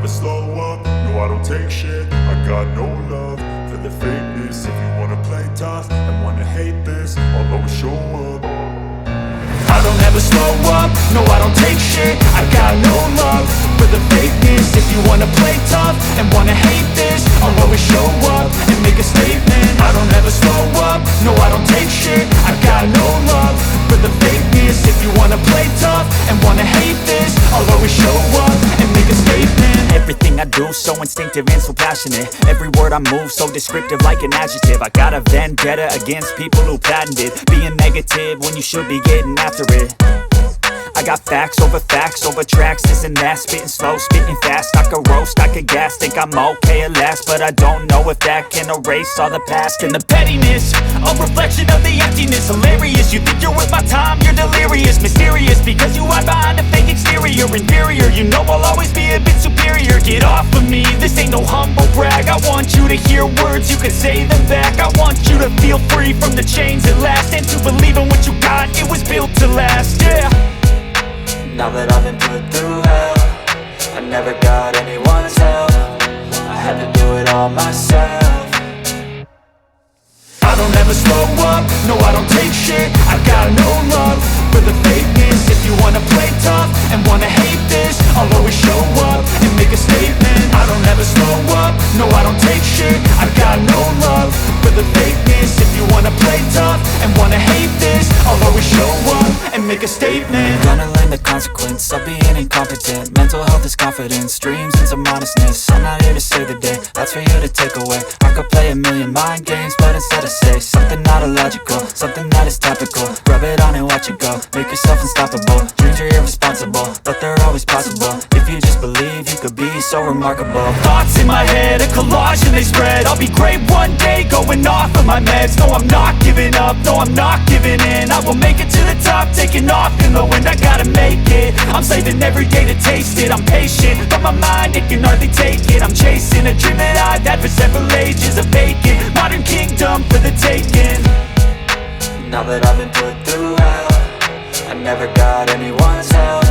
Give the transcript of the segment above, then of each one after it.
slow up, no I don't take shit. I got no love for the fakeness. If you wanna play tough and wanna hate this, I'll always show up. I don't ever slow up, no I don't take shit. I got no love for the fakeness. If you wanna play tough and wanna hate this, I'll always show up and make a statement. I don't ever slow up, no I don't take shit. I got no love for the fakeness. If you wanna play tough and wanna hate this, I'll always show up and make a statement. Everything I do so instinctive and so passionate. Every word I move so descriptive like an adjective. I got a vendetta against people who patented being negative when you should be getting after it. I got facts over tracks, this and that. Spitting slow, spitting fast, I could roast, I could gas. Think I'm okay at last, but I don't know if that can erase all the past. And the pettiness, a reflection of the emptiness. Hilarious, you think you're worth my time, you're delirious. Mysterious, because you hide behind a fake exterior. Inferior, you know I'll always be a bit superior. Get off of me, this ain't no humble brag. I want you to hear words, you can say them back. I want you to feel free from the chains at last, and to believe in what you got, it was built to last, yeah. Now that I've been put through hell, I never got anyone's help. I had to do it all myself. I don't ever slow up, no I don't take shit. I got no love for the fakeness. If you wanna play tough and wanna hate this, I'll always show up and make a statement. I don't ever slow up, no I don't take shit. I got no love for the fakeness. If you wanna play tough and wanna hate this, I'll always show up and make a statement. Gonna learn the consequence of being incompetent. Mental health is confidence, dreams and some honestness. I'm not here to save the day, that's for you to take away. I could play a million mind games, but instead I say something not illogical, something that is topical. Rub it on and watch it go, make yourself unstoppable. Dreams are irresponsible, but they're always possible. If you just believe, you could be so remarkable. Thoughts in my head, a collage and they spread. I'll be great one day, going off of my meds. No, I'm not giving up, no, I'm not giving in. I will make it to the top, taking off in the wind. I gotta make it, I'm saving every day to taste it. I'm patient, but my mind, it can hardly take it. I'm chasing a dream that I've had for several ages. A vacant, modern kingdom for the taking. Now that I've been put through hell, I never got anyone's help.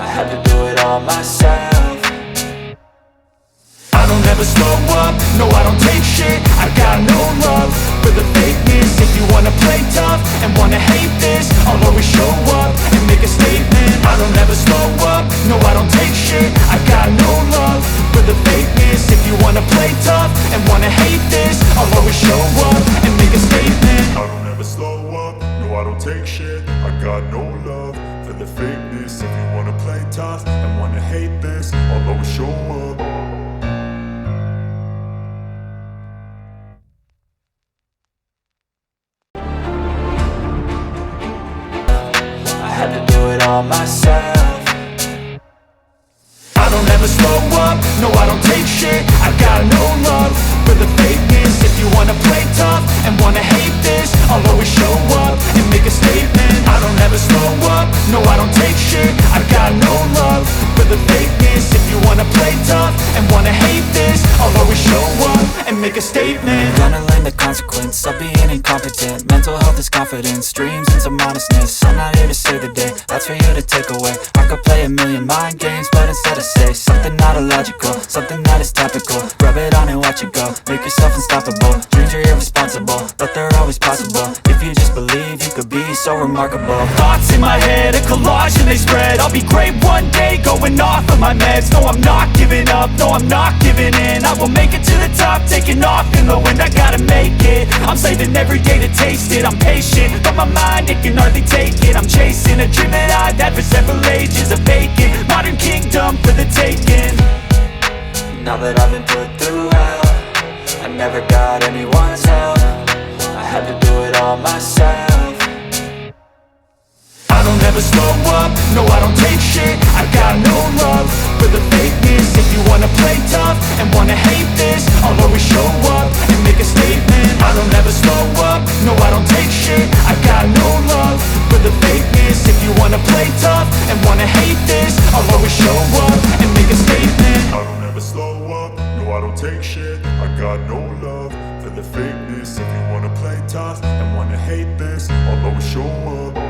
I had to do it all myself. I don't ever slow up, no I don't take shit. I got no love for the fakeness. If you wanna play tough and wanna hate this, I'll always show up and make a statement. I don't ever slow up, no I don't take shit. I got no love for the fakeness. If you wanna play tough and wanna hate this, I'll always show up and make a statement. I don't ever slow up, no I don't take shit. I got no love for the fakeness. If you wanna play tough and wanna hate this, I'll always show up. I had to do it all myself. I don't ever slow up, no I don't take shit. I got no love for the fakeness. If you wanna play tough and wanna hate this, I'll always show up and make a statement. I don't ever slow up, no I don't take shit. I got no love for the fakeness. If you wanna play tough and wanna hate this, I'll always show up and make a statement. Gonna learn the consequence of being incompetent. Mental health is confidence, dreams and some honestness. I'm not here to save the day, that's for you to take away. I could play a million mind games, but instead I say something not illogical, something that is topical. Rub it on and watch it go, make yourself unstoppable. Dreams are irresponsible, but they're always possible. If you just believe, you could be so remarkable. Thoughts in my head, a collage and they spread. I'll be great one day, going off of my meds. No, I'm not giving up, no, I'm not giving in. I will make it to the top, taking off in the wind. I gotta make it, I'm saving every day to taste it. I'm patient, but my mind, it can hardly take it. I'm chasing a dream that I've had for several ages. A vacant, modern kingdom for the taking. Now that I've been put through hell, I never got anyone's help. I had to do it all myself. I don't ever slow up, no I don't take shit. I got no love for the fakeness. If you wanna play tough and wanna hate this, I'll always show up and make a statement. I don't ever slow up, no I don't take shit. I got no love for the fakeness. If you wanna play tough and wanna hate this, I'll always show up and make a statement. I don't ever slow up, no I don't take shit. I got no love for the fakeness. If you wanna play tough and wanna hate this, I'll always show up.